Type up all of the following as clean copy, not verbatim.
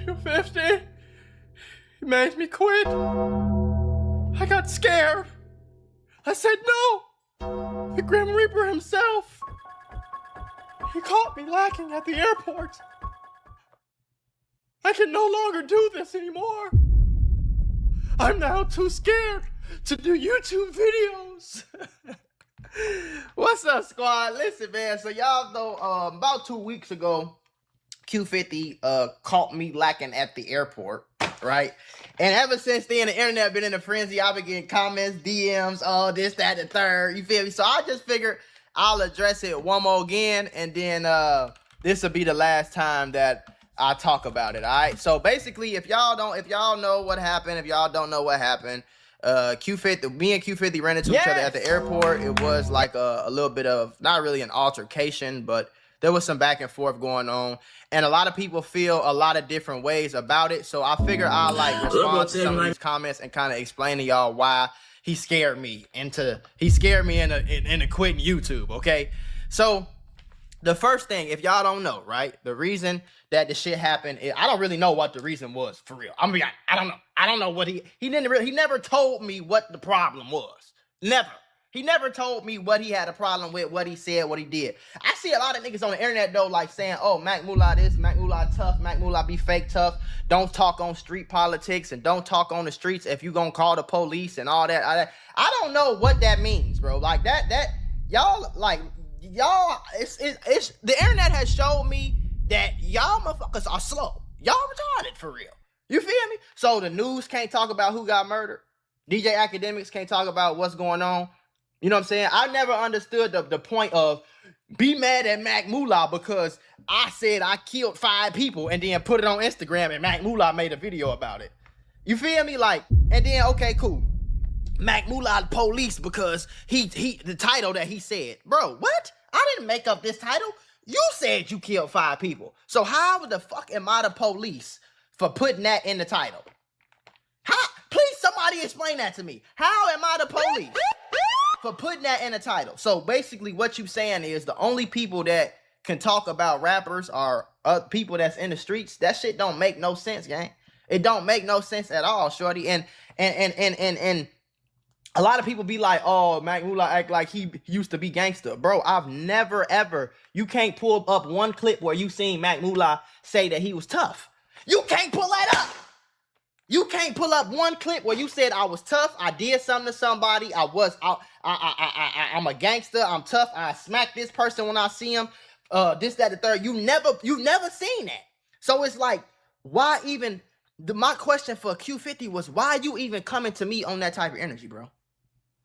Q50, he made me quit. I got scared. I said no. The Grim Reaper himself. He caught me lacking at the airport. I can no longer do this anymore. I'm now too scared to do YouTube videos. What's up, squad? Listen, man. So y'all know, about 2 weeks ago, Q50 caught me lacking at the airport, right? And ever since then, the internet been in a frenzy. I've been getting comments, DMs, all this, that, and the third. You feel me? So I just figured I'll address it one more again, and then this will be the last time that I talk about it. All right. So basically, if y'all know what happened, if y'all don't know what happened, Q50, me and Q50 ran into each other at the airport. It was like a little bit of, not really an altercation, but there was some back and forth going on, and a lot of people feel a lot of different ways about it. So I figure I'll like respond to some of these comments and kind of explain to y'all why he scared me into quitting YouTube. Okay, so the first thing, if y'all don't know, right, the reason that the shit happened, I don't really know what the reason was, for real. I mean, I don't know. I don't know what he never told me what the problem was. Never. He never told me what he had a problem with, what he said, what he did. I see a lot of niggas on the internet, though, like saying, oh, Mac MULA this, Mac MULA tough, Mac MULA be fake tough. Don't talk on street politics and don't talk on the streets if you gonna call the police and all that. I don't know what that means, bro. Like, y'all, it's the internet has showed me that y'all motherfuckers are slow. Y'all retarded, for real. You feel me? So the news can't talk about who got murdered. DJ Academics can't talk about what's going on. You know what I'm saying? I never understood the point of be mad at Mac MULA because I said I killed 5 people and then put it on Instagram and Mac MULA made a video about it. You feel me? Like, and then, okay, cool. Mac MULA the police because the title that he said. Bro, what? I didn't make up this title. You said you killed 5 people. So how the fuck am I the police for putting that in the title? How? Please, somebody explain that to me. How am I the police for putting that in the title? So basically what you saying is the only people that can talk about rappers are people that's in the streets. That shit don't make no sense, gang. It don't make no sense at all, shorty. And a lot of people be like, oh, Mac MULA act like he used to be gangster. Bro, I've never, ever, you can't pull up one clip where you seen Mac MULA say that he was tough. You can't pull that up. You can't pull up one clip where you said I was tough, I did something to somebody, I'm a gangster, I'm tough, I smack this person when I see him, this, that, the third. You never seen that. So it's like, why even, my question for Q50 was, why are you even coming to me on that type of energy, bro?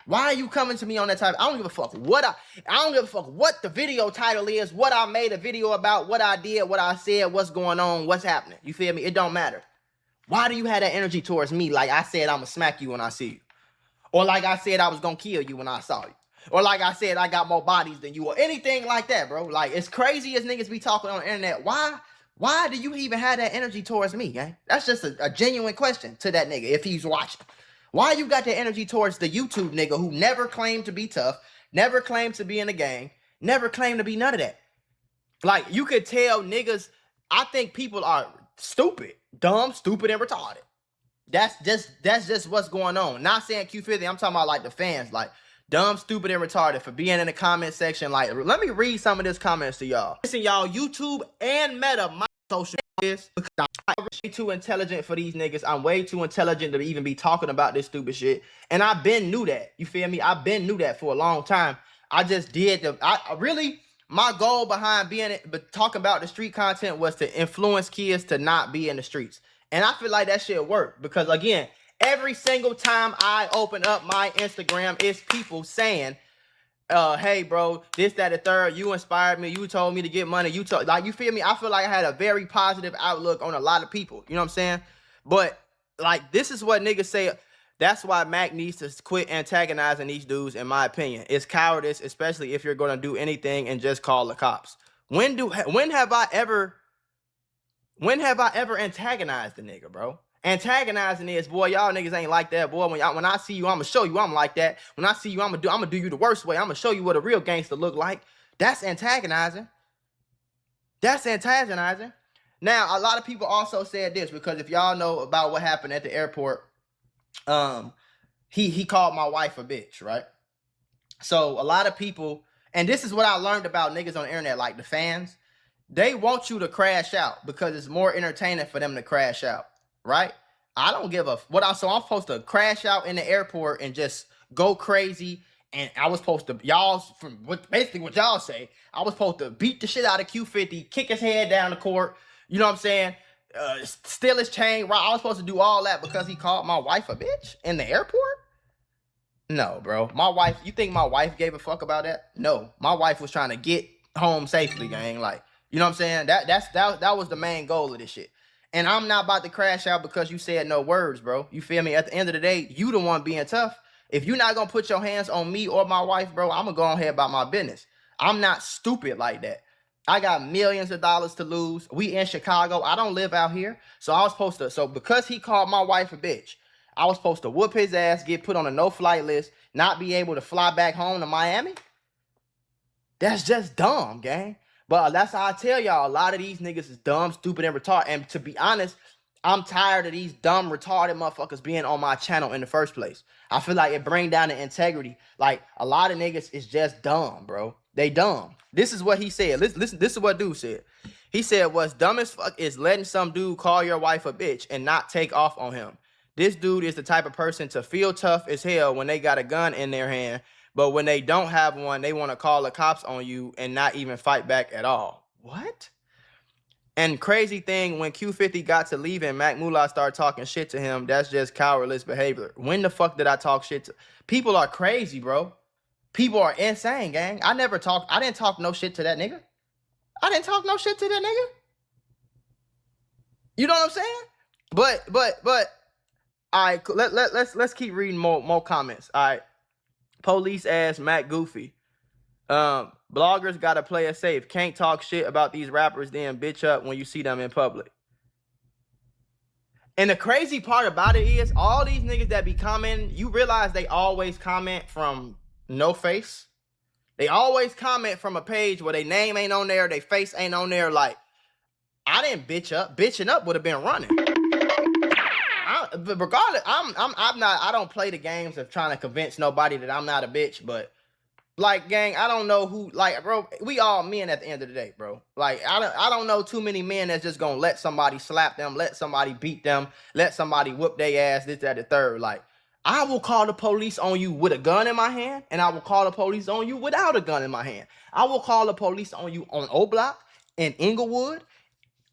Why are you coming to me on that type? I don't give a fuck what I don't give a fuck what the video title is, what I made a video about, what I did, what I said, what's going on, what's happening. You feel me? It don't matter. Why do you have that energy towards me? Like I said, I'ma smack you when I see you. Or like I said, I was gonna kill you when I saw you. Or like I said, I got more bodies than you, or anything like that, bro. Like, it's crazy as niggas be talking on the internet. Why do you even have that energy towards me, gang? That's just a genuine question to that nigga if he's watching. Why you got that energy towards the YouTube nigga who never claimed to be tough, never claimed to be in a gang, never claimed to be none of that? Like, you could tell niggas, I think people are stupid, dumb, stupid, and retarded. That's just what's going on. Not saying Q50, I'm talking about like the fans, like dumb, stupid, and retarded for being in the comment section. Like, let me read some of this comments to y'all. Listen, y'all, YouTube and Meta, my social is because I'm way too intelligent for these niggas. I'm way too intelligent to even be talking about this stupid shit. And I've been knew that. You feel me? I've been knew that for a long time. I just did my goal behind talking about the street content was to influence kids to not be in the streets. And I feel like that shit worked because, again, every single time I open up my Instagram, it's people saying, hey, bro, this, that, the third, you inspired me, you told me to get money, you feel me? I feel like I had a very positive outlook on a lot of people, you know what I'm saying? But, like, this is what niggas say. That's why Mac needs to quit antagonizing these dudes, in my opinion. It's cowardice, especially if you're going to do anything and just call the cops. When have I ever antagonized the nigga, bro? Antagonizing is, boy, y'all niggas ain't like that, boy. When I see you, I'ma show you I'm like that. When I see you, I'ma do you the worst way. I'ma show you what a real gangster look like. That's antagonizing. That's antagonizing. Now, a lot of people also said this, because if y'all know about what happened at the airport, he called my wife a bitch, right? So a lot of people, and this is what I learned about niggas on the internet, like the fans, they want you to crash out because it's more entertaining for them to crash out, right? I don't give a so I'm supposed to crash out in the airport and just go crazy. And I was supposed to, basically what y'all say, I was supposed to beat the shit out of Q50, kick his head down the court, you know what I'm saying? Steal his chain, right? I was supposed to do all that because he called my wife a bitch in the airport? No, bro. My wife, you think my wife gave a fuck about that? No. My wife was trying to get home safely, gang. Like, you know what I'm saying? That was the main goal of this shit. And I'm not about to crash out because you said no words, bro. You feel me? At the end of the day, you the one being tough. If you're not gonna put your hands on me or my wife, bro, I'm gonna go ahead about my business. I'm not stupid like that. I got millions of dollars to lose. We in Chicago. I don't live out here. So I was supposed to, so because he called my wife a bitch, I was supposed to whoop his ass, get put on a no-flight list, not be able to fly back home to Miami? That's just dumb, gang. But that's how I tell y'all, a lot of these niggas is dumb, stupid, and retarded. And to be honest, I'm tired of these dumb, retarded motherfuckers being on my channel in the first place. I feel like it bring down the integrity. Like, a lot of niggas is just dumb, bro. They dumb. This is what he said. Listen, this is what dude said. He said, what's dumb as fuck is letting some dude call your wife a bitch and not take off on him. This dude is the type of person to feel tough as hell when they got a gun in their hand, but when they don't have one, they want to call the cops on you and not even fight back at all. What? And crazy thing, when Q50 got to leaving, MULA started talking shit to him. That's just cowardless behavior. When the fuck did I talk shit to? People are crazy, bro. People are insane, gang. I didn't talk no shit to that nigga. I didn't talk no shit to that nigga. You know what I'm saying? But all right, let's keep reading more comments. All right. Police ass Matt Goofy. Bloggers gotta play it safe. Can't talk shit about these rappers, then bitch up when you see them in public. And the crazy part about it is, all these niggas that be commenting, you realize they always comment from no face. They always comment from a page where their name ain't on there, their face ain't on there. Like, I didn't bitch up. Bitching up would have been running. But regardless, I don't play the games of trying to convince nobody that I'm not a bitch, but like, gang, I don't know who, like, bro, we all men at the end of the day, bro. Like, I don't know too many men that's just gonna let somebody slap them, let somebody beat them, let somebody whoop their ass, this, that, the third. Like, I will call the police on you with a gun in my hand, and I will call the police on you without a gun in my hand. I will call the police on you on O-Block, in Inglewood,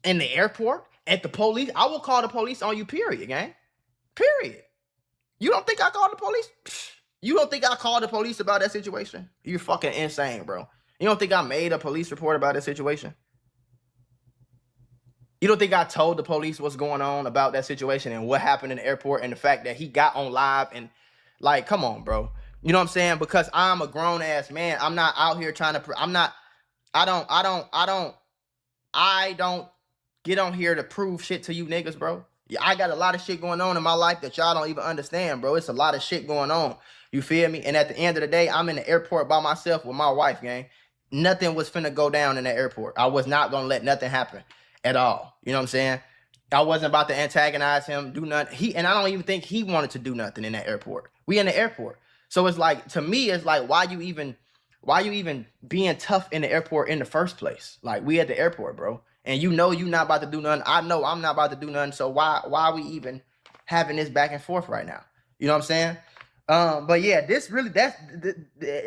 in the airport, at the police. I will call the police on you, period, gang. Period. You don't think I called the police? You don't think I called the police about that situation? You're fucking insane, bro. You don't think I made a police report about that situation? You don't think I told the police what's going on about that situation and what happened in the airport and the fact that he got on live and, like, come on, bro. You know what I'm saying? Because I'm a grown ass man. I'm not out here trying to, I don't get on here to prove shit to you niggas, bro. Yeah, I got a lot of shit going on in my life that y'all don't even understand, bro. It's a lot of shit going on. You feel me? And at the end of the day, I'm in the airport by myself with my wife, gang. Nothing was finna go down in the airport. I was not gonna let nothing happen at all. You know what I'm saying? I wasn't about to antagonize him, do nothing. And I don't even think he wanted to do nothing in that airport. We in the airport. So it's like, to me, it's like, why you even being tough in the airport in the first place? Like, we at the airport, bro. And you know you not about to do nothing. I know I'm not about to do nothing. So why are we even having this back and forth right now? You know what I'm saying? But yeah, this really,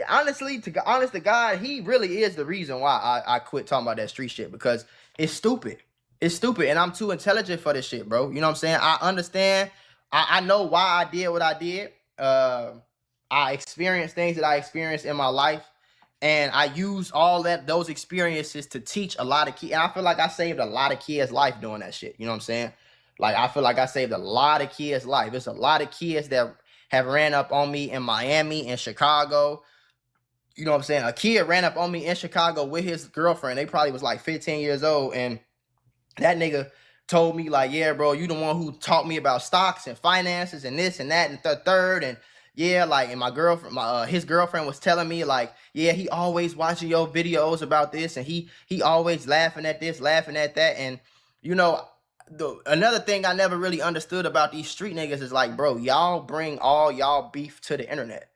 honestly, honest to God, he really is the reason why I quit talking about that street shit, because it's stupid. It's stupid, and I'm too intelligent for this shit, bro. You know what I'm saying? I understand. I know why I did what I did. I experienced things that I experienced in my life. And I use all those experiences to teach a lot of kids. And I feel like I saved a lot of kids' life doing that shit. You know what I'm saying? Like, I feel like I saved a lot of kids' life. There's a lot of kids that have ran up on me in Miami, in Chicago. You know what I'm saying? A kid ran up on me in Chicago with his girlfriend. They probably was like 15 years old. And that nigga told me, like, yeah, bro, you the one who taught me about stocks and finances and this and that and the third. And yeah, like, and my girlfriend, his girlfriend was telling me, like, yeah, he always watching your videos about this, and he always laughing at this, laughing at that. And you know, another thing I never really understood about these street niggas is like, bro, y'all bring all y'all beef to the internet.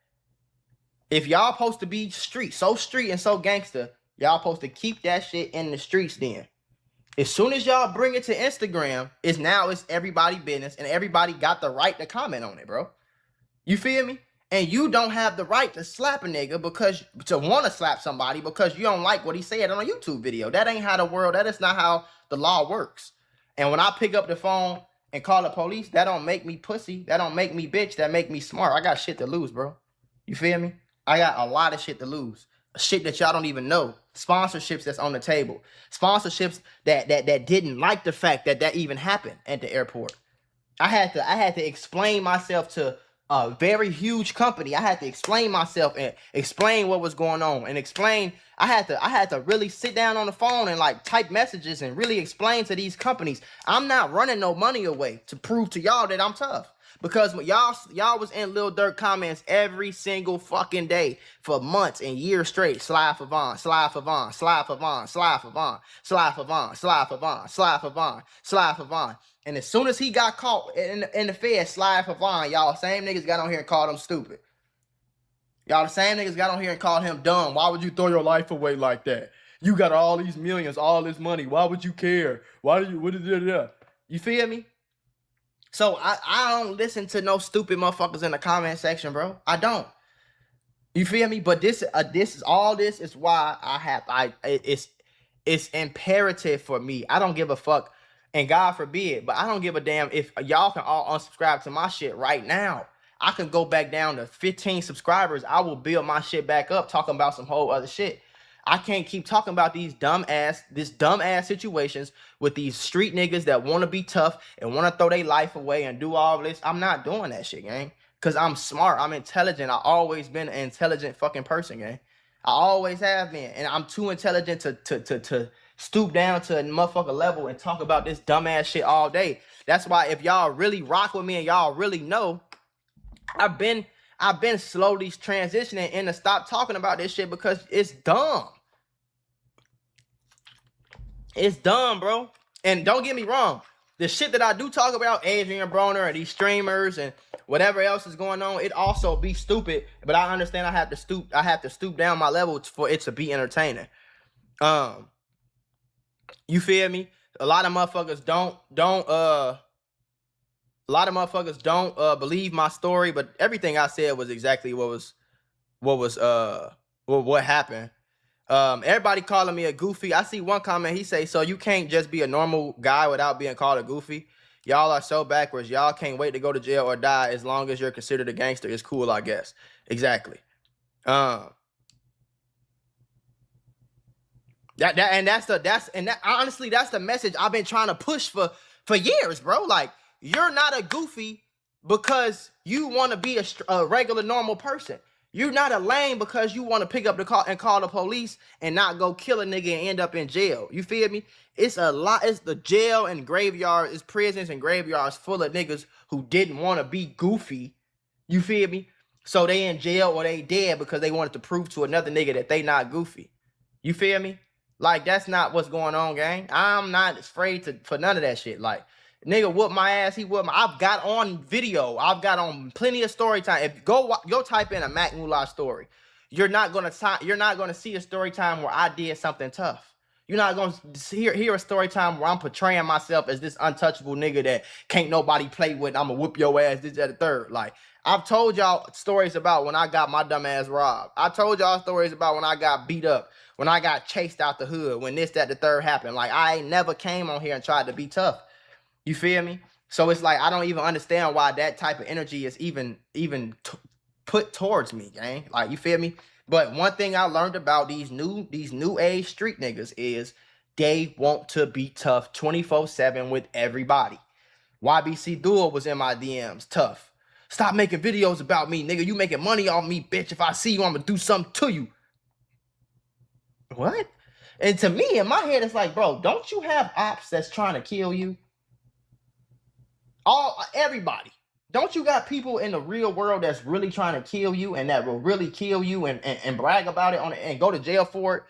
If y'all supposed to be so street and so gangster, y'all supposed to keep that shit in the streets then. As soon as y'all bring it to Instagram, it's everybody business and everybody got the right to comment on it, bro. You feel me? And you don't have the right to slap a nigga to want to slap somebody because you don't like what he said on a YouTube video. That ain't how that is not how the law works. And when I pick up the phone and call the police, that don't make me pussy. That don't make me bitch. That make me smart. I got shit to lose, bro. You feel me? I got a lot of shit to lose. Shit that y'all don't even know. Sponsorships that's on the table. Sponsorships that didn't like the fact that even happened at the airport. I had to explain myself to a very huge company. I had to explain myself and explain what was going on and explain. I had to really sit down on the phone and like type messages and really explain to these companies. I'm not running no money away to prove to y'all that I'm tough. Because y'all was in Lil Durk comments every single fucking day for months and years straight. Slide for Vaughn, slide for Vaughn, slide for Vaughn, slide for Vaughn, slide for Vaughn, slide for Vaughn, slide for Vaughn, slide for Vaughn. And as soon as he got caught in the Fed, slide for Vaughn, y'all same niggas got on here and called him stupid. Y'all the same niggas got on here and called him dumb. Why would you throw your life away like that? You got all these millions, all this money. Why would you care? Why do you, You feel me? So I don't listen to no stupid motherfuckers in the comment section, bro. I don't. You feel me? But this is why it's imperative for me. I don't give a fuck, and God forbid, but I don't give a damn if y'all can all unsubscribe to my shit right now. I can go back down to 15 subscribers. I will build my shit back up talking about some whole other shit. I can't keep talking about these dumbass situations with these street niggas that want to be tough and want to throw their life away and do all this. I'm not doing that shit, gang. Because I'm smart. I'm intelligent. I always been an intelligent fucking person, gang. I always have been. And I'm too intelligent to stoop down to a motherfucker level and talk about this dumbass shit all day. That's why if y'all really rock with me and y'all really know, I've been slowly transitioning into stop talking about this shit because it's dumb. It's dumb, bro. And don't get me wrong. The shit that I do talk about, Adrian Broner and these streamers and whatever else is going on, it also be stupid. But I understand I have to stoop down my level for it to be entertaining. You feel me? A lot of motherfuckers don't believe my story, but everything I said was exactly what happened. Everybody calling me a goofy. I see one comment, he say, so you can't just be a normal guy without being called a goofy? Y'all are so backwards. Y'all can't wait to go to jail or die as long as you're considered a gangster. It's cool, I guess. Exactly. Honestly, that's the message I've been trying to push for years, bro. Like, you're not a goofy because you want to be a regular normal person. You're not a lame because you want to pick up the call and call the police and not go kill a nigga and end up in jail. You feel me? It's a lot. It's the jail and graveyard. It's prisons and graveyards full of niggas who didn't want to be goofy. You feel me? So they in jail or they dead because they wanted to prove to another nigga that they not goofy. You feel me? Like, that's not what's going on, gang. I'm not afraid for none of that shit. Like, nigga whooped my ass. He whooped my. I've got on video. I've got on plenty of story time. If go type in a MULA story, you're not gonna see a story time where I did something tough. You're not gonna hear a story time where I'm portraying myself as this untouchable nigga that can't nobody play with. I'm gonna whoop your ass. This, that, the third. Like, I've told y'all stories about when I got my dumb ass robbed. I told y'all stories about when I got beat up, when I got chased out the hood, when this, that, the third happened. Like, I ain't never came on here and tried to be tough. You feel me? So it's like, I don't even understand why that type of energy is even put towards me, gang. Like, you feel me? But one thing I learned about these new age street niggas is they want to be tough 24/7 with everybody. YBC Duel was in my DMs, tough. Stop making videos about me, nigga. You making money off me, bitch. If I see you, I'm gonna do something to you. What? And to me, in my head, it's like, bro, don't you have ops that's trying to kill you? Everybody. Don't you got people in the real world that's really trying to kill you and that will really kill you and brag about it and go to jail for it?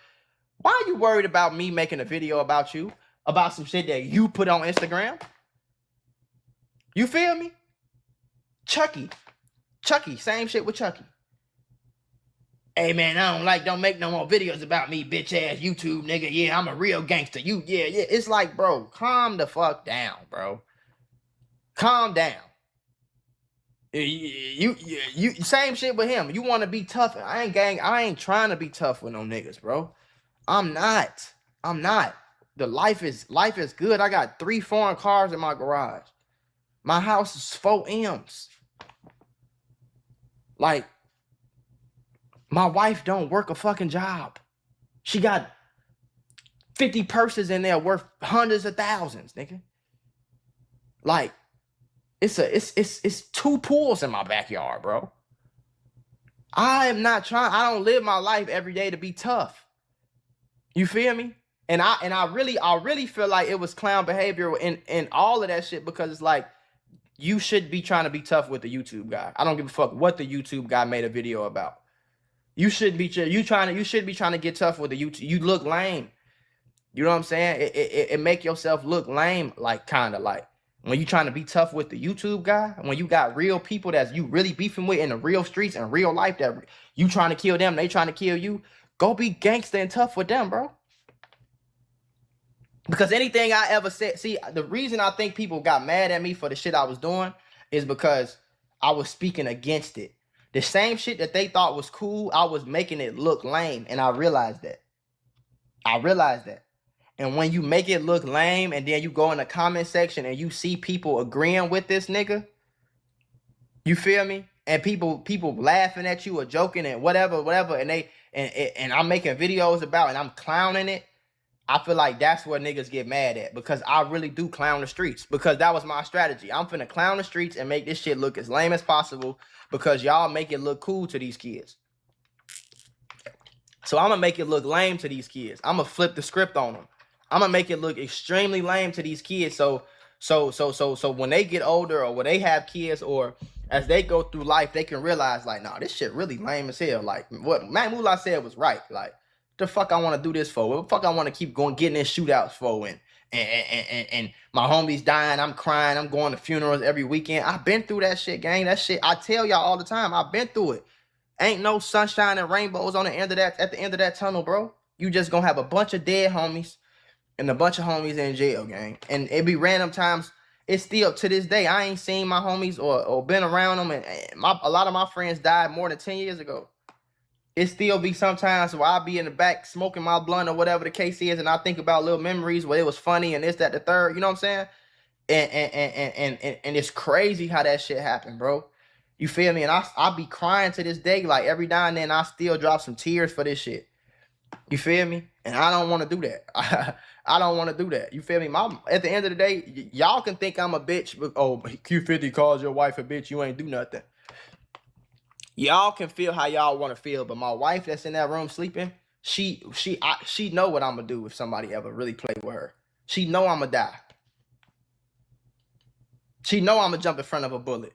Why are you worried about me making a video about you? about some shit that you put on Instagram. You feel me? Chucky, same shit with Chucky. Hey man, don't make no more videos about me, bitch ass YouTube nigga. Yeah, I'm a real gangster. Yeah. It's like, bro, calm the fuck down, bro. Calm down. You same shit with him. You want to be tough. I ain't trying to be tough with no niggas, bro. I'm not. The life is good. I got 3 foreign cars in my garage. My house is 4 M's. Like, my wife don't work a fucking job. She got 50 purses in there worth hundreds of thousands, nigga. Like, it's 2 pools in my backyard, bro. I don't live my life every day to be tough. You feel me? And I really feel like it was clown behavior in all of that shit, because it's like, you should be trying to be tough with the YouTube guy. I don't give a fuck what the YouTube guy made a video about. You should be trying to get tough with the YouTube. You look lame. You know what I'm saying? It make yourself look lame, like, kind of like when you trying to be tough with the YouTube guy, when you got real people that you really beefing with in the real streets and real life, that you trying to kill them, they trying to kill you. Go be gangster and tough with them, bro. Because anything I ever said, see, the reason I think people got mad at me for the shit I was doing is because I was speaking against it. The same shit that they thought was cool, I was making it look lame, and I realized that. And when you make it look lame, and then you go in the comment section and you see people agreeing with this nigga, you feel me? And people laughing at you or joking and whatever, and I'm making videos about and I'm clowning it. I feel like that's what niggas get mad at, because I really do clown the streets, because that was my strategy. I'm finna clown the streets and make this shit look as lame as possible, because y'all make it look cool to these kids. So I'm gonna make it look lame to these kids. I'm gonna flip the script on them. I'm gonna make it look extremely lame to these kids. So when they get older, or when they have kids, or as they go through life, they can realize, like, nah, this shit really lame as hell. Like, what MULA said was right. Like, the fuck I want to do this for? What the fuck I want to keep getting in shootouts for? And my homies dying, I'm crying, I'm going to funerals every weekend. I've been through that shit, gang. That shit, I tell y'all all the time, I've been through it. Ain't no sunshine and rainbows on the end of that, at the end of that tunnel, bro. You just gonna have a bunch of dead homies and a bunch of homies in jail, gang. And it be random times. It's still, to this day, I ain't seen my homies or been around them, and a lot of my friends died more than 10 years ago. It still be sometimes where I'll be in the back smoking my blunt or whatever the case is, and I think about little memories where it was funny and this, that, the third. You know what I'm saying? And it's crazy how that shit happened, bro. You feel me? And I be crying to this day. Like, every now and then I still drop some tears for this shit. You feel me? And I don't want to do that. I don't want to do that. You feel me? At the end of the day, y'all can think I'm a bitch, but, oh, Q50 calls your wife a bitch, you ain't do nothing. Y'all can feel how y'all want to feel, but my wife that's in that room sleeping, she know what I'm gonna do if somebody ever really play with her. She know I'm gonna die. She know I'm gonna jump in front of a bullet.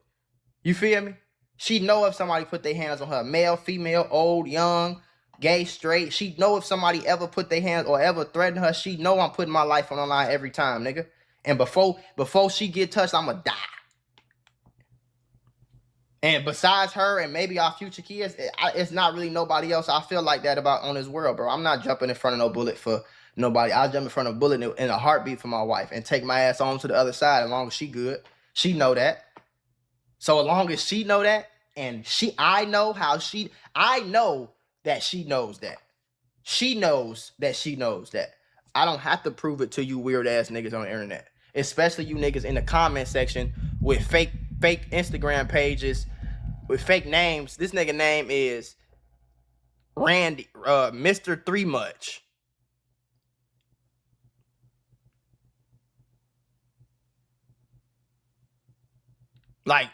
You feel me? She know if somebody put their hands on her, male, female, old, young, gay, straight. She know if somebody ever put their hands or ever threaten her, she know I'm putting my life on the line every time, nigga. And before she get touched, I'm gonna die. And besides her and maybe our future kids, it's not really nobody else I feel like that about on this world, bro. I'm not jumping in front of no bullet for nobody. I'll jump in front of a bullet in a heartbeat for my wife and take my ass on to the other side as long as she good. She know that. So as long as she know that, and I know that she knows that. She knows that she knows that. I don't have to prove it to you weird ass niggas on the internet. Especially you niggas in the comment section with fake Instagram pages with fake names. This nigga name is Randy, Mr. Three Much. Like,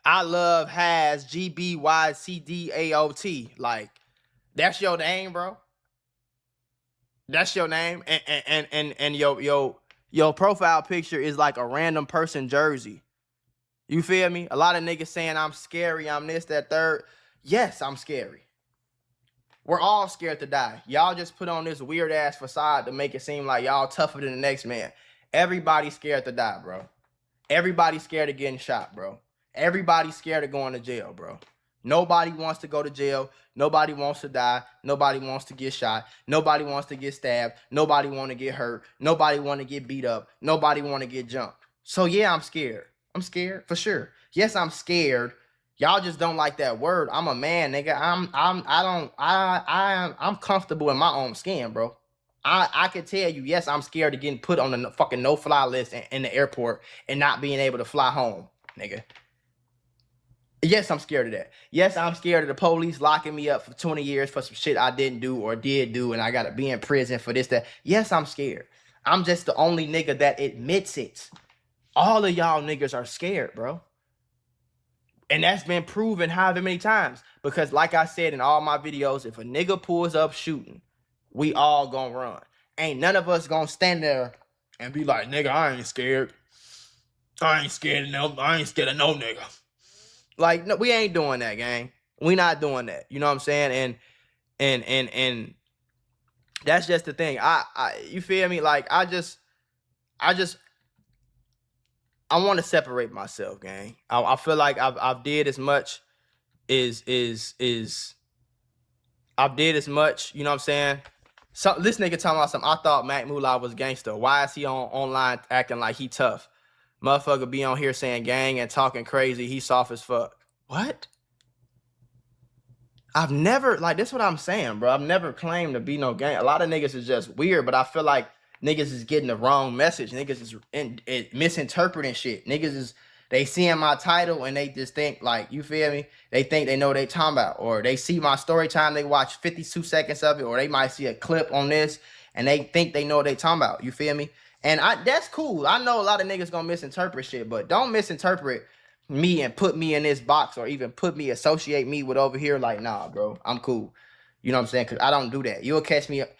I love has GBYCDAOT. Like, that's your name, bro. That's your name, and your profile picture is like a random person jersey. You feel me? A lot of niggas saying I'm scary, I'm this, that, third. Yes, I'm scary. We're all scared to die. Y'all just put on this weird ass facade to make it seem like y'all tougher than the next man. Everybody's scared to die, bro. Everybody's scared of getting shot, bro. Everybody's scared of going to jail, bro. Nobody wants to go to jail. Nobody wants to die. Nobody wants to get shot. Nobody wants to get stabbed. Nobody want to get hurt. Nobody want to get beat up. Nobody want to get jumped. So yeah, I'm scared. I'm scared for sure. Yes, I'm scared. Y'all just don't like that word. I'm a man, nigga. I'm comfortable in my own skin, bro. I can tell you, yes, I'm scared of getting put on the fucking no-fly list in the airport and not being able to fly home, nigga. Yes, I'm scared of that. Yes, I'm scared of the police locking me up for 20 years for some shit I didn't do or did do, and I gotta be in prison for this, that. Yes, I'm scared. I'm just the only nigga that admits it. All of y'all niggas are scared, bro. And that's been proven however many times. Because like I said in all my videos, if a nigga pulls up shooting, we all gonna run. Ain't none of us gonna stand there and be like, nigga, I ain't scared. I ain't scared of no nigga. Like, no, we ain't doing that, gang. We not doing that. You know what I'm saying? And that's just the thing. You feel me? Like, I want to separate myself, gang. I feel like I've did as much I've did as much, you know what I'm saying? So this nigga talking about something. I thought MULA was gangster. Why is he online acting like he tough? Motherfucker be on here saying gang and talking crazy. He soft as fuck. What? I've never, like, this is what I'm saying, bro. I've never claimed to be no gang. A lot of niggas is just weird, but I feel like niggas is getting the wrong message. Niggas is misinterpreting shit. Niggas is, they seeing my title and they just think, like, you feel me? They think they know what they talking about. Or they see my story time, they watch 52 seconds of it, or they might see a clip on this and they think they know what they talking about. You feel me? And that's cool. I know a lot of niggas gonna misinterpret shit, but don't misinterpret me and put me in this box or even associate me with over here. Like, nah, bro, I'm cool. You know what I'm saying? Cause I don't do that. You'll catch me at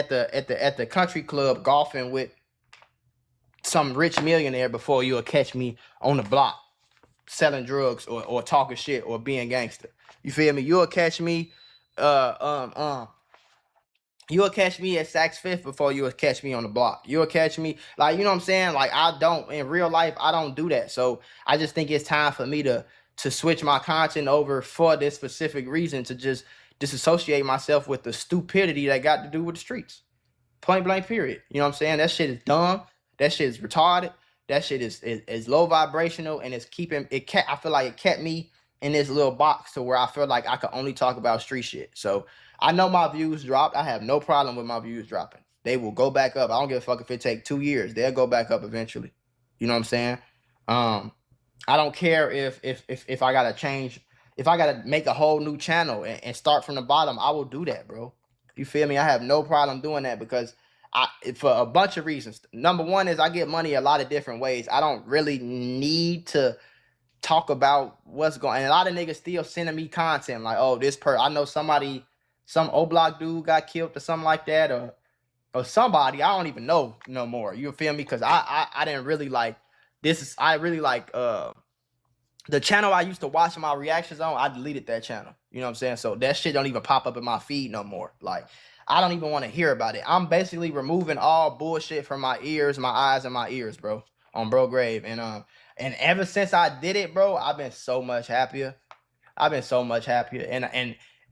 the country club golfing with some rich millionaire before you'll catch me on the block selling drugs or talking shit or being gangster. You feel me? You'll catch me you'll catch me at Saks Fifth before you'll catch me on the block. You'll catch me, like, you know what I'm saying? Like, I don't, in real life, I don't do that. So I just think it's time for me to switch my content over for this specific reason, to just disassociate myself with the stupidity that got to do with the streets. Point blank, period. You know what I'm saying? That shit is dumb. That shit is retarded. That shit is low vibrational, and it's keeping, I feel like it kept me in this little box to where I feel like I could only talk about street shit. So I know my views dropped. I have no problem with my views dropping. They will go back up. I don't give a fuck if it take 2 years. They'll go back up eventually. You know what I'm saying? I don't care if I gotta change, if I gotta make a whole new channel and start from the bottom. I will do that, bro. You feel me? I have no problem doing that because for a bunch of reasons. Number one is I get money a lot of different ways. I don't really need to talk about what's going on. And a lot of niggas still sending me content like, oh, I know somebody, some O-Block dude got killed or something like that, or somebody I don't even know no more. You feel me? Because I didn't really like this. I really like the channel I used to watch my reactions on. I deleted that channel. You know what I'm saying? So that shit don't even pop up in my feed no more. Like, I don't even want to hear about it. I'm basically removing all bullshit from my ears, my eyes, and my ears, bro. On bro grave. And ever since I did it, bro, I've been so much happier. I've been so much happier.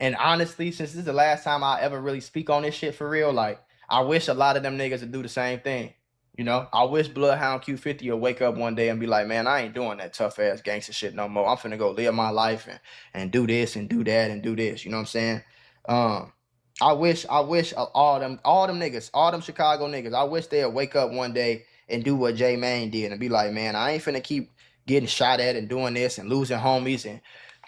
And honestly, since this is the last time I ever really speak on this shit for real, like, I wish a lot of them niggas would do the same thing. You know, I wish Bloodhound Q50 will wake up one day and be like, man, I ain't doing that tough ass gangster shit no more. I'm finna go live my life and do this and do that and do this. You know what I'm saying? I wish all them niggas, all them Chicago niggas, I wish they'd wake up one day and do what J Mane did and be like, man, I ain't finna keep getting shot at and doing this and losing homies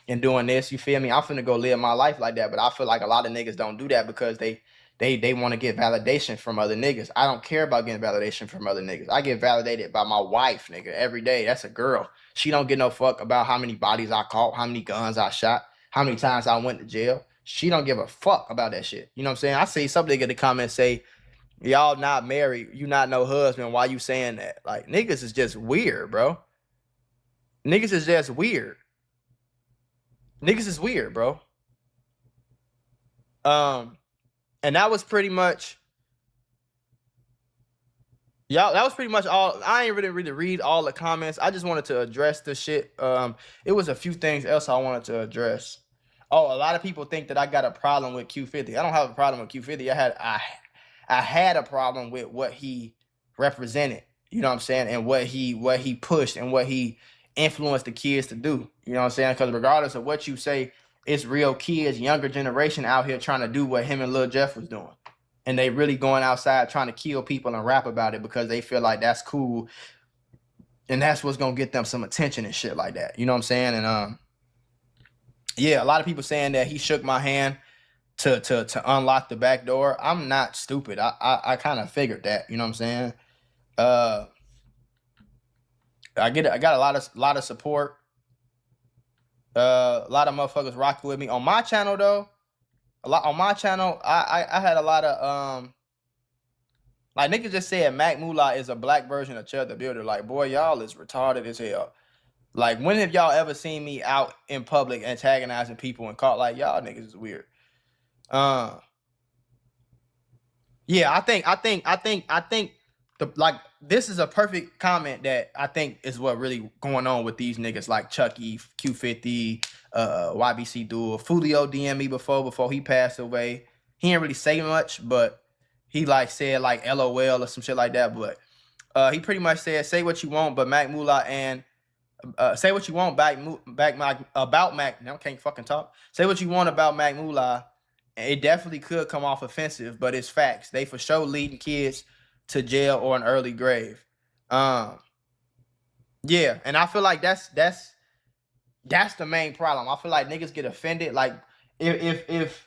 and doing this. You feel me? I'm finna go live my life like that. But I feel like a lot of niggas don't do that because they want to get validation from other niggas. I don't care about getting validation from other niggas. I get validated by my wife, nigga, every day. That's a girl. She don't get no fuck about how many bodies I caught, how many guns I shot, how many times I went to jail. She don't give a fuck about that shit. You know what I'm saying? I see some nigga in the comments say, y'all not married, you not no husband, why you saying that? Like, niggas is just weird, bro. Niggas is just weird. Niggas is weird, bro. And that was pretty much, y'all, that was pretty much all. I ain't really read all the comments. I just wanted to address the shit. It was a few things else I wanted to address. Oh, a lot of people think that I got a problem with Q50. I don't have a problem with Q50. I had a problem with what he represented. You know what I'm saying? And what he pushed and what he influenced the kids to do. You know what I'm saying? Because regardless of what you say, it's real kids, younger generation out here trying to do what him and Lil Jeff was doing. And they really going outside trying to kill people and rap about it because they feel like that's cool. And that's what's gonna get them some attention and shit like that. You know what I'm saying? And yeah, a lot of people saying that he shook my hand to unlock the back door. I'm not stupid. I kind of figured that. You know what I'm saying? I got a lot of support. A lot of motherfuckers rocking with me on my channel though. On my channel, I had a lot of like niggas just said MULA is a black version of Chud the Builder. Like, boy, y'all is retarded as hell. Like, when have y'all ever seen me out in public antagonizing people and caught like y'all niggas is weird? Yeah, I think the like this is a perfect comment that I think is what really going on with these niggas like Chucky, Q50, YBC Duel. Fulio DM'd me before he passed away. He didn't really say much, but he like said like LOL or some shit like that. But he pretty much said, say what you want, but MULA and say what you want about Mac. Now I can't fucking talk. Say what you want about MULA. It definitely could come off offensive, but it's facts. They for sure leading kids to jail or an early grave. Yeah, and I feel like that's the main problem. I feel like niggas get offended. Like if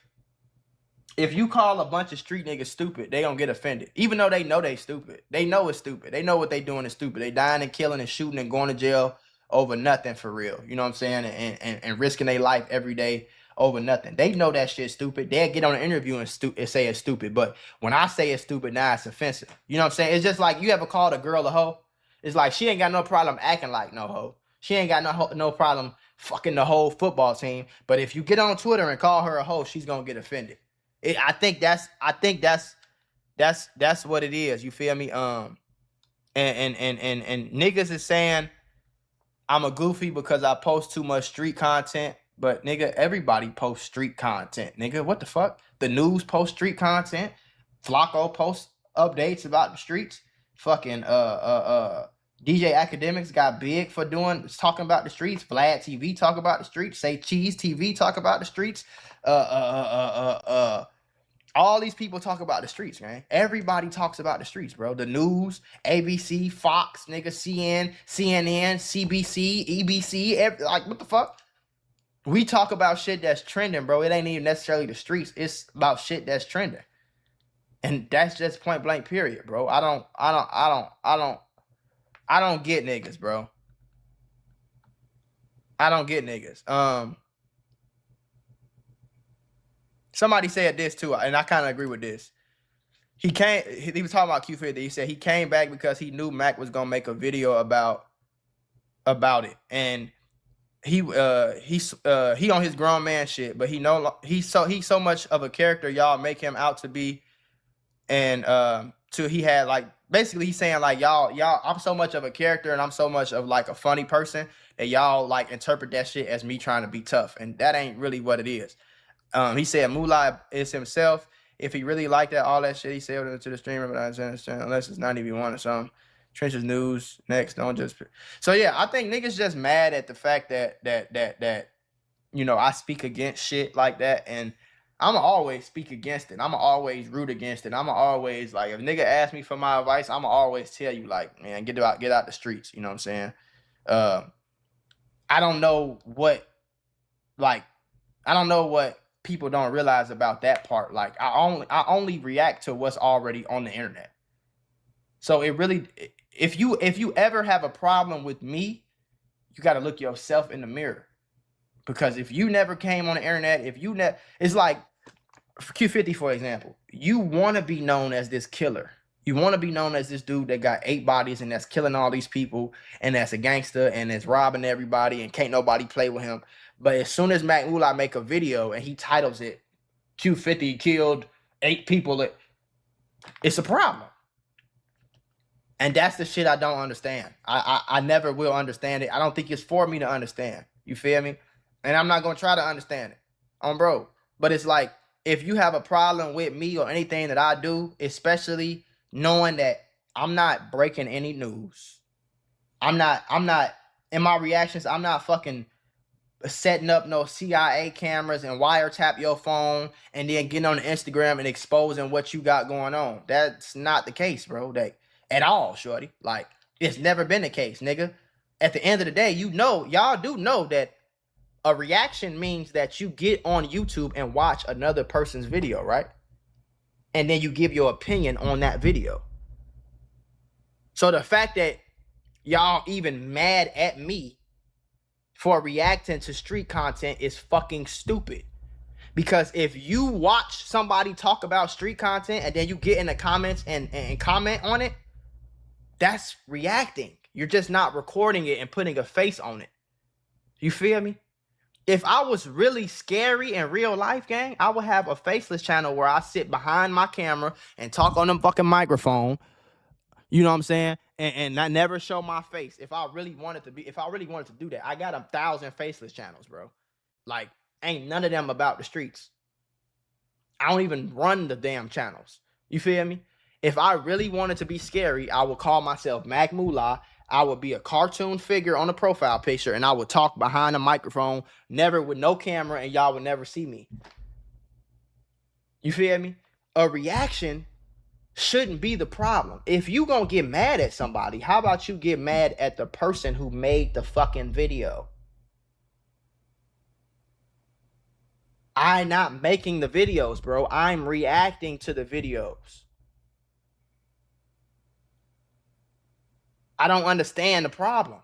you call a bunch of street niggas stupid, they gonna get offended. Even though they know they stupid. They know it's stupid. They know what they doing is stupid. They dying and killing and shooting and going to jail over nothing for real. You know what I'm saying? And risking their life every day over nothing. They know that shit's stupid. They'll get on an interview and say it's stupid. But when I say it's stupid, now it's offensive. You know what I'm saying? It's just like you ever called a girl a hoe? It's like she ain't got no problem acting like no hoe. She ain't got no problem fucking the whole football team. But if you get on Twitter and call her a hoe, she's gonna get offended. I think that's what it is. You feel me? And niggas is saying I'm a goofy because I post too much street content. But nigga, everybody posts street content. Nigga, what the fuck? The news posts street content. Flacco posts updates about the streets. Fucking DJ Academics got big for talking about the streets. Vlad TV talk about the streets. Say Cheese TV talk about the streets. All these people talk about the streets, man. Everybody talks about the streets, bro. The news, ABC, Fox, nigga, CNN, CBC, EBC, like what the fuck? We talk about shit that's trending, bro. It ain't even necessarily the streets. It's about shit that's trending. And that's just point blank period, bro. I don't get niggas, bro. I don't get niggas. Somebody said this too, and I kind of agree with this. He was talking about Q50. He said he came back because he knew Mac was gonna make a video about it. And he's on his grown man shit, but he's so much of a character y'all make him out to be, and he had like basically he's saying like y'all I'm so much of a character and I'm so much of like a funny person that y'all like interpret that shit as me trying to be tough, and that ain't really what it is. He said MULA is himself. If he really liked that all that shit, he said it to the streamer, but I understand unless it's 90v1 or something. Trenches news next. Don't just. So yeah, I think niggas just mad at the fact that you know I speak against shit like that, and I'ma always speak against it. I'ma always root against it. I'ma always like if nigga ask me for my advice, I'ma always tell you like, man, get out the streets. You know what I'm saying? I don't know what people don't realize about that part. Like I only react to what's already on the internet. So it really, if you ever have a problem with me, you got to look yourself in the mirror. Because if you never came on the internet, it's like Q50, for example, you want to be known as this killer. You want to be known as this dude that got 8 bodies and that's killing all these people and that's a gangster and that's robbing everybody and can't nobody play with him. But as soon as MULA make a video and he titles it, Q50 killed 8 people. It's a problem. And that's the shit I don't understand. I never will understand it. I don't think it's for me to understand. You feel me? And I'm not gonna try to understand it. Bro. But it's like, if you have a problem with me or anything that I do, especially knowing that I'm not breaking any news. I'm not in my reactions, I'm not fucking setting up no CIA cameras and wiretap your phone and then getting on the Instagram and exposing what you got going on. That's not the case, bro. At all, shorty. Like, it's never been the case, nigga. At the end of the day, you know, y'all do know that a reaction means that you get on YouTube and watch another person's video, right? And then you give your opinion on that video. So the fact that y'all even mad at me for reacting to street content is fucking stupid. Because if you watch somebody talk about street content and then you get in the comments and comment on it, that's reacting. You're just not recording it and putting a face on it. You feel me? If I was really scary in real life, gang, I would have a faceless channel where I sit behind my camera and talk on them fucking microphone. You know what I'm saying? And I never show my face. If I really wanted to do that, I got 1,000 faceless channels, bro. Like, ain't none of them about the streets. I don't even run the damn channels. You feel me? If I really wanted to be scary, I would call myself MULA. I would be a cartoon figure on a profile picture, and I would talk behind a microphone, never with no camera, and y'all would never see me. You feel me? A reaction shouldn't be the problem. If you gonna get mad at somebody, how about you get mad at the person who made the fucking video? I'm not making the videos, bro. I'm reacting to the videos. I don't understand the problem.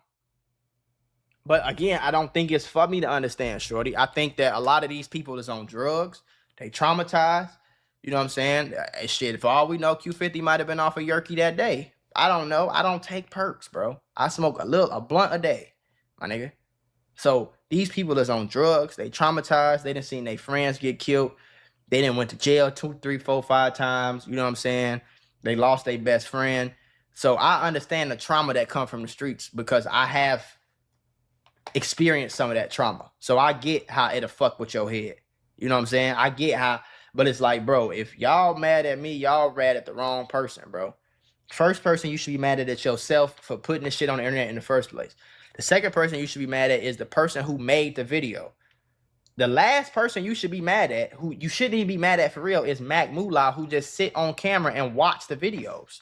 But again, I don't think it's for me to understand, shorty. I think that a lot of these people is on drugs. They traumatized. You know what I'm saying? Shit, for all we know, Q50 might have been off a yerky that day. I don't know. I don't take perks, bro. I smoke a blunt a day, my nigga. So these people is on drugs. They traumatized. They didn't see their friends get killed. They didn't went to jail 2, 3, 4, 5 times. You know what I'm saying? They lost their best friend. So I understand the trauma that comes from the streets because I have experienced some of that trauma. So I get how it'll fuck with your head. You know what I'm saying? I get how, but it's like, bro, if y'all mad at me, y'all mad at the wrong person, bro. First person you should be mad at yourself for putting this shit on the internet in the first place. The second person you should be mad at is the person who made the video. The last person you should be mad at, who you shouldn't even be mad at for real, is MULA, who just sit on camera and watch the videos.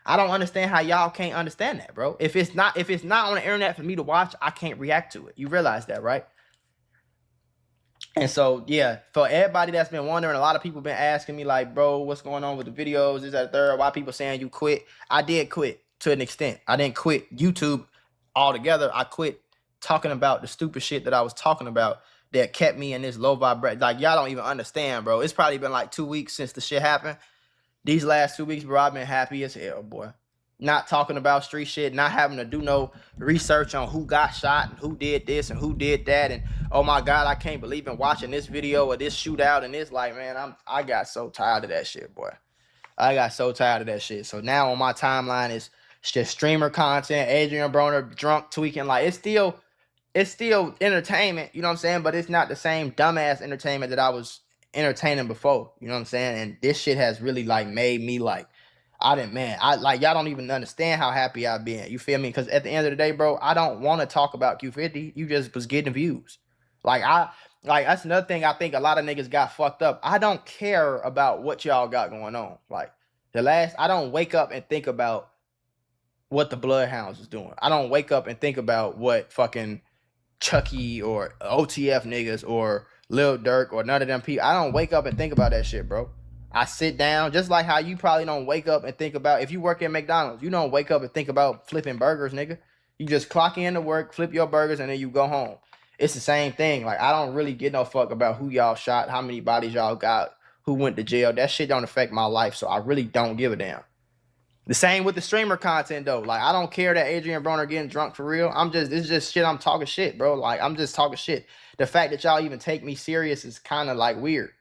I don't understand how y'all can't understand that, bro. If it's not on the internet for me to watch, I can't react to it. You realize that, right? And so, yeah, for everybody that's been wondering, a lot of people been asking me like, bro, what's going on with the videos? Is that third? Why people saying you quit? I did quit to an extent. I didn't quit YouTube altogether. I quit talking about the stupid shit that I was talking about that kept me in this low vibration. Like, y'all don't even understand, bro. It's probably been like 2 weeks since the shit happened. These last 2 weeks, bro, I've been happy as hell, boy. Not talking about street shit, not having to do no research on who got shot and who did this and who did that. And, oh, my God, I can't believe in watching this video or this shootout. And it's like, man, I got so tired of that shit, boy. I got so tired of that shit. So now on my timeline, it's just streamer content, Adrian Broner drunk tweaking. Like, it's still entertainment, you know what I'm saying? But it's not the same dumbass entertainment that I was entertaining before, you know what I'm saying? And this shit has really like made me like, y'all don't even understand how happy I've been. You feel me? Because at the end of the day, bro, I don't want to talk about Q50. You just was getting views. That's another thing I think a lot of niggas got fucked up. I don't care about what y'all got going on. Like, I don't wake up and think about what the Bloodhounds is doing. I don't wake up and think about what fucking Chucky or OTF niggas or Lil Durk or none of them people. I don't wake up and think about that shit, bro. I sit down, just like how you probably don't wake up and think about, if you work at McDonald's, you don't wake up and think about flipping burgers, nigga. You just clock in to work, flip your burgers, and then you go home. It's the same thing. Like, I don't really give no fuck about who y'all shot, how many bodies y'all got, who went to jail. That shit don't affect my life, so I really don't give a damn. The same with the streamer content, though. Like, I don't care that Adrian Broner getting drunk for real. It's just shit. I'm talking shit, bro. Like, I'm just talking shit. The fact that y'all even take me serious is kind of like weird.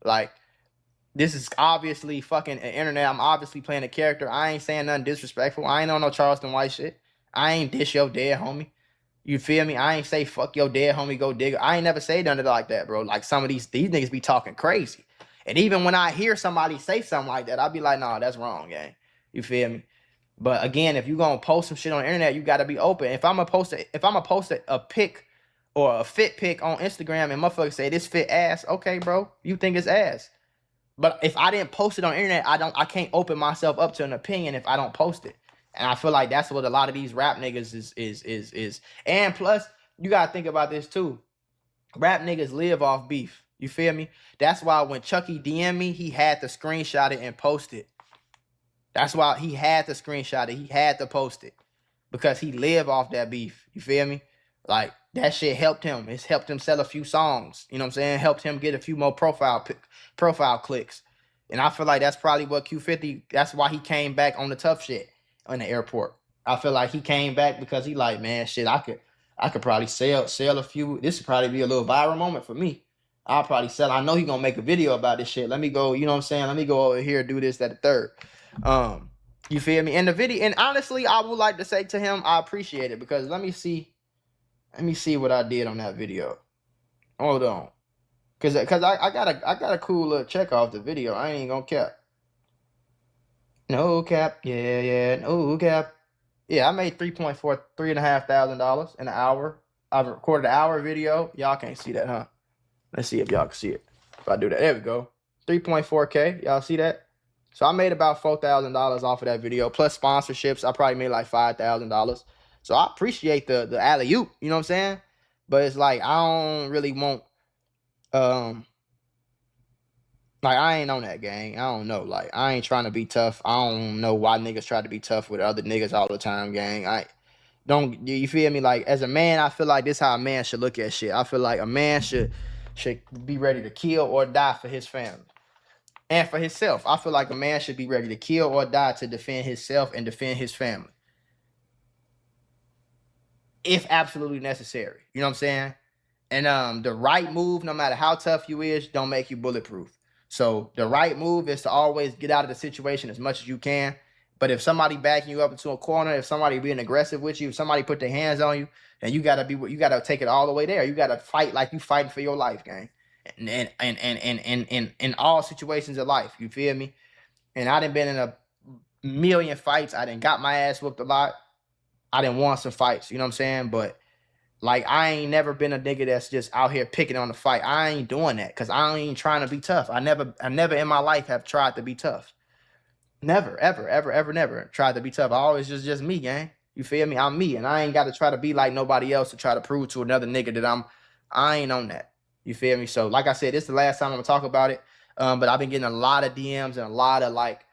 Like, this is obviously fucking internet. I'm obviously playing a character. I ain't saying nothing disrespectful. I ain't on no Charleston White shit. I ain't dish your dead homie. You feel me? I ain't say fuck your dead homie, go digger. I ain't never say nothing like that, bro. Like, some of these niggas be talking crazy. And even when I hear somebody say something like that, I'll be like, nah, that's wrong, gang. You feel me? But again, if you gonna post some shit on the internet, you gotta be open. If I'm gonna post a pic or a fit pic on Instagram and motherfuckers say this fit ass, okay, bro, you think it's ass. But if I didn't post it on the internet, I can't open myself up to an opinion if I don't post it. And I feel like that's what a lot of these rap niggas is. And plus, you gotta think about this too. Rap niggas live off beef. You feel me? That's why when Chucky DM'd me, he had to screenshot it and post it. That's why he had to screenshot it. He had to post it. Because he live off that beef. You feel me? Like, that shit helped him. It's helped him sell a few songs. You know what I'm saying? Helped him get a few more profile clicks. And I feel like that's probably what Q50, that's why he came back on the tough shit in the airport. I feel like he came back because he like, man, shit, I could probably sell a few. This would probably be a little viral moment for me. I'll probably sell. I know he gonna make a video about this shit. Let me go, you know what I'm saying? Let me go over here, do this, that, the third. You feel me? And the video, and honestly, I would like to say to him, I appreciate it, because let me see what I did on that video. Hold on. Cause I got a cool little check off the video. I ain't gonna cap. No cap. Yeah, no cap. Yeah, I made $3,500 in an hour. I recorded an hour video. Y'all can't see that, huh? Let's see if y'all can see it. If I do that, there we go. 3.4K. Y'all see that? So I made about $4,000 off of that video, plus sponsorships. I probably made like $5,000. So I appreciate the alley-oop, you know what I'm saying? But it's like, I don't really want, like, I ain't on that, gang. I don't know. Like, I ain't trying to be tough. I don't know why niggas try to be tough with other niggas all the time, gang. You feel me? Like, as a man, I feel like this is how a man should look at shit. I feel like a man should be ready to kill or die for his family. And for himself. I feel like a man should be ready to kill or die to defend himself and defend his family. If absolutely necessary. You know what I'm saying? And the right move, no matter how tough you is, don't make you bulletproof. So the right move is to always get out of the situation as much as you can. But if somebody backing you up into a corner, if somebody being aggressive with you, if somebody put their hands on you, then you gotta take it all the way there. You gotta fight like you fighting for your life, gang. And in all situations of life, you feel me? And I done been in a million fights. I done got my ass whooped a lot. I done won some fights, you know what I'm saying? But like, I ain't never been a nigga that's just out here picking on the fight. I ain't doing that because I ain't trying to be tough. I never in my life have tried to be tough. Never, ever, never tried to be tough. I always just me, gang. You feel me? I'm me, and I ain't got to try to be like nobody else to try to prove to another nigga that I ain't on that. You feel me? So, like I said, this is the last time I'm gonna talk about it. But I've been getting a lot of DMs and a lot of like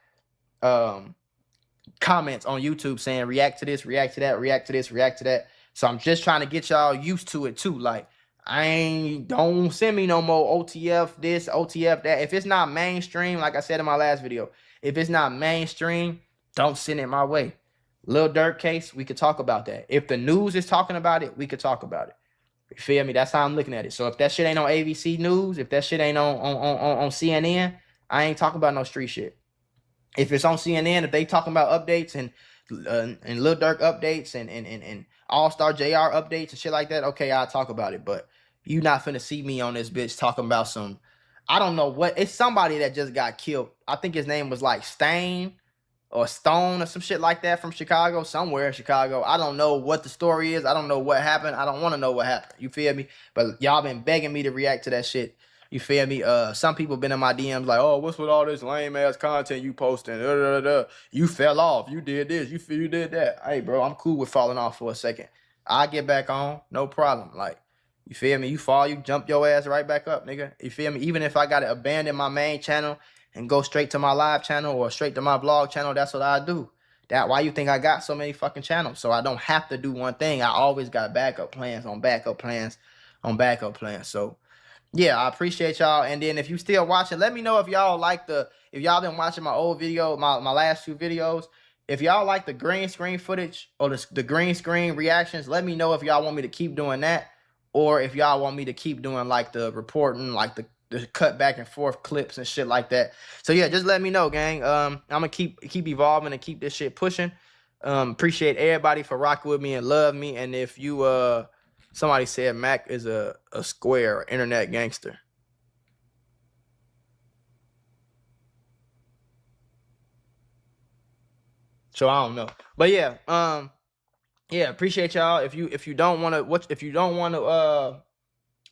comments on YouTube saying react to this, react to that, react to this, react to that. So I'm just trying to get y'all used to it too. Like, don't send me no more OTF this, OTF that. If it's not mainstream, like I said in my last video, if it's not mainstream, don't send it my way. Lil Durk case, we could talk about that. If the news is talking about it, we could talk about it. You feel me? That's how I'm looking at it. So if that shit ain't on ABC News, if that shit ain't on CNN, I ain't talking about no street shit. If it's on CNN, if they talking about updates and Lil Durk updates and All-Star JR updates and shit like that, okay, I'll talk about it. But you not finna see me on this bitch talking about some, I don't know what, it's somebody that just got killed. I think his name was like Stain or Stone or some shit like that from Chicago, somewhere in Chicago. I don't know what the story is. I don't know what happened. I don't want to know what happened. You feel me? But y'all been begging me to react to that shit. You feel me? Some people been in my DMs like, oh, what's with all this lame ass content you posting? You fell off. You did this. You did that. Hey, bro, I'm cool with falling off for a second. I get back on, no problem. Like, you feel me? You fall, you jump your ass right back up, nigga. You feel me? Even if I gotta abandon my main channel and go straight to my live channel or straight to my blog channel, that's what I do. Why you think I got so many fucking channels? So I don't have to do one thing. I always got backup plans on backup plans on backup plans. So yeah, I appreciate y'all. And then if you still watching, let me know if y'all like if y'all been watching my old video, my last few videos. If y'all like the green screen footage or the green screen reactions, let me know if y'all want me to keep doing that. Or if y'all want me to keep doing like the reporting, like the the cut back and forth clips and shit like that. So yeah, just let me know, gang. I'm gonna keep evolving and keep this shit pushing. Appreciate everybody for rocking with me and love me. And if you somebody said Mac is a square internet gangster. So I don't know. But yeah, yeah, appreciate y'all. If you don't want to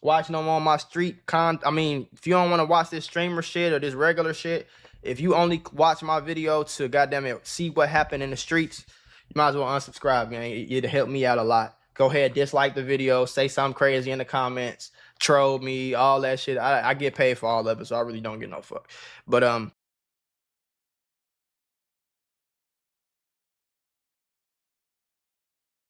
watch no more of my street if you don't want to watch this streamer shit or this regular shit, if you only watch my video to goddamn it see what happened in the streets, you might as well unsubscribe, man. It'll help me out a lot. Go ahead, dislike the video, say something crazy in the comments, troll me, all that shit. I get paid for all of it, so I really don't get no fuck. But